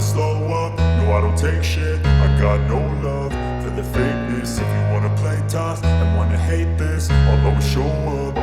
slow up, no I don't take shit. I got no love for the fakeness. If you wanna play tough and wanna hate this, I'll always show up.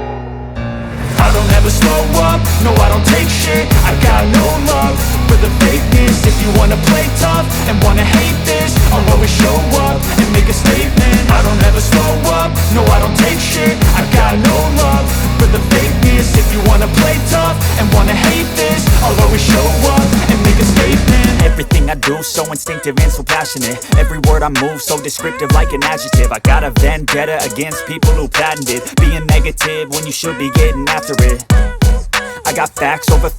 I don't ever slow up, no I don't take shit. I got no love for the fakeness. If you wanna play tough and wanna hate this, I'll always show up and make a statement. I don't ever slow up, no I don't take shit. I got no love for the fakeness. If you wanna play tough and wanna hate this, I'll always show up and make a statement. Everything I do so instinctive and so passionate. Every word I move so descriptive like an adjective. I got a vendetta against people who patented being negative when you should be getting after it. I got facts over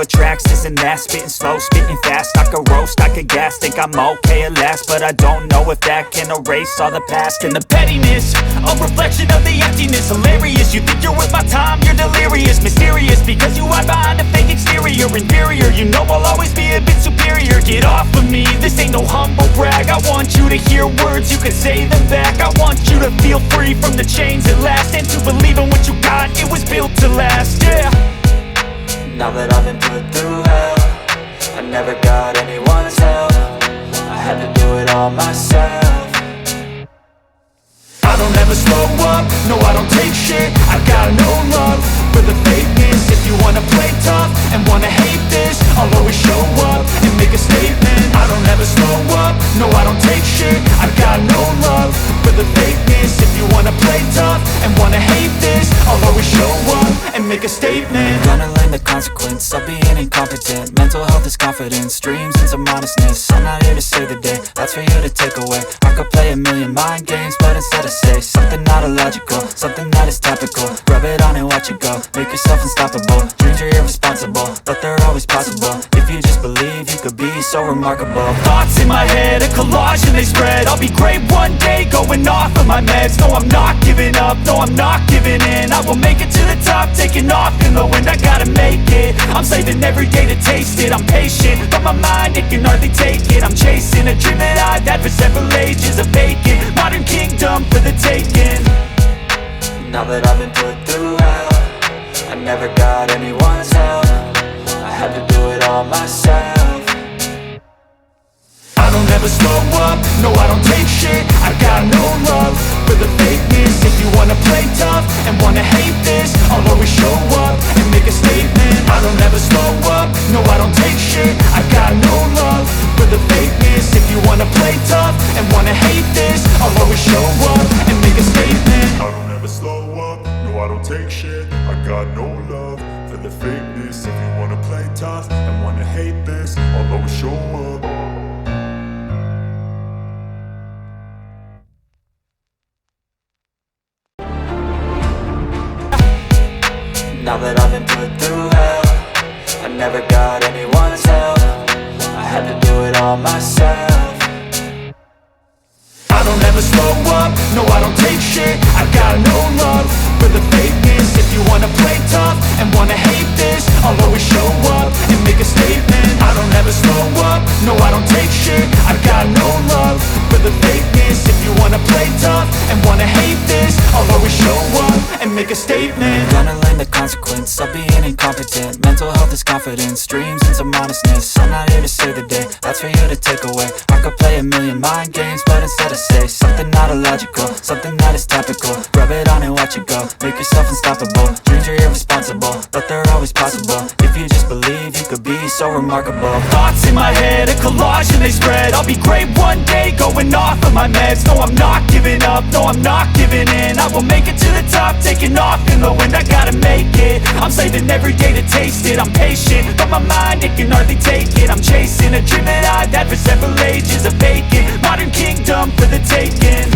tracks, this and that. Spitting slow, spitting fast. I could roast, I could gas. Think I'm okay at last, but I don't know if that can erase all the past. And the pettiness, a reflection of the emptiness. Hilarious, you think you're worth my time, you're delirious. Mysterious, because you hide behind a fake exterior. Inferior, you know I'll always be a bit superior. Get off of me, this ain't no humble brag. I want you to hear words, you can say them back. I want you to feel free from the chains at last, and to believe in what you got, it was built to last, yeah. Now that I've been put through hell, I never got anyone's help. I had to do it all myself. I don't ever slow up, no I don't take shit. I got no love for the fakeness. If you wanna play tough and wanna hate this, I'll always show up and make a statement. I don't ever slow up, no I don't take shit. I got no love for the fakeness. If you wanna play tough and wanna hate this, I'll always show up and make a statement. Gonna learn the consequence of being incompetent. Mental health is confidence, dreams and some honestness. I'm not here to save the day, that's for you to take away. I could play a million mind games, but instead I say something not illogical, something that is topical. Rub it on and watch it go, make yourself unstoppable. Dreams are irresponsible, but they're always possible. If you just believe, you could be so remarkable. Thoughts in my head, a collage and they spread. I'll be great one day, going off of my meds. No, I'm not giving up, no, I'm not giving in. I will make it to the top, taking off in the wind. I gotta make it, I'm saving every day to taste it. I'm patient, but my mind, it can hardly take it. I'm chasing a dream that I've had for several ages. A vacant, modern kingdom for the taking. Now that I've been put through hell, I never got anyone's help. I had to do it all myself. I don't ever slow up, no I don't take shit. I got no love for the fakeness. If you wanna play tough and wanna hate this, I'll always show up and make a statement. I don't ever slow up, no I don't take shit. I got no love for the fakeness. If you wanna play tough and wanna hate this, I'll always show up and make a statement. I don't ever slow up, no I don't take shit. I got no love for the fakeness. If you wanna play tough and wanna hate this, I'll always show up. Now that I've been put through hell, I never got anyone's help. I had to do it all myself. I don't ever slow up, no I don't take shit. I got no love for the fakeness. If you wanna play tough and wanna hate this, I'll always show up and make a statement. I don't ever slow up, no I don't take shit. I got no love for the fakeness. If you wanna play tough and wanna hate this, I'll always show up and make a statement. Gonna learn the consequence of being incompetent. Mental health is confidence, dreams and some honestness. I'm not here to save the day, that's for you to take away. I could play a million mind games, but instead I say something not illogical, something that is topical. Rub it on and watch it go, make yourself unstoppable. Dreams are irresponsible, but they're always possible. If you just believe, you could be so remarkable. Thoughts in my head, a collage and they spread. I'll be great one day, going off of my meds. No, I'm not giving up, no, I'm not giving in. I will make it to the top, taking off in the wind. I gotta make it, I'm saving every day to taste it. I'm patient, but my mind, it can hardly take it. I'm chasing a dream that I've had for several ages. A vacant, modern kingdom for the taking.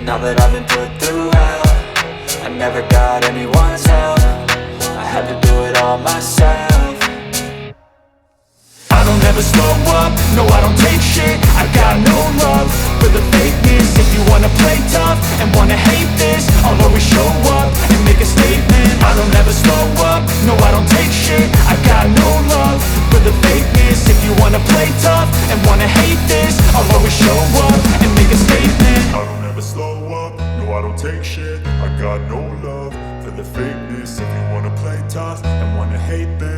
Now that I've been put through hell, I never got anyone's help. I had to do it all myself. I don't ever slow up, no I don't take shit. I got no love for the fakeness. If you wanna play tough and wanna hate this, I'll always show up and make a statement. I don't ever slow up, no I don't take shit. I got no love for the fakeness. If you wanna play tough and wanna hate this, I'll always show up and make a statement. I don't ever slow up, no I don't take shit. I got no love for the fakeness. If you wanna play tough and wanna hate this,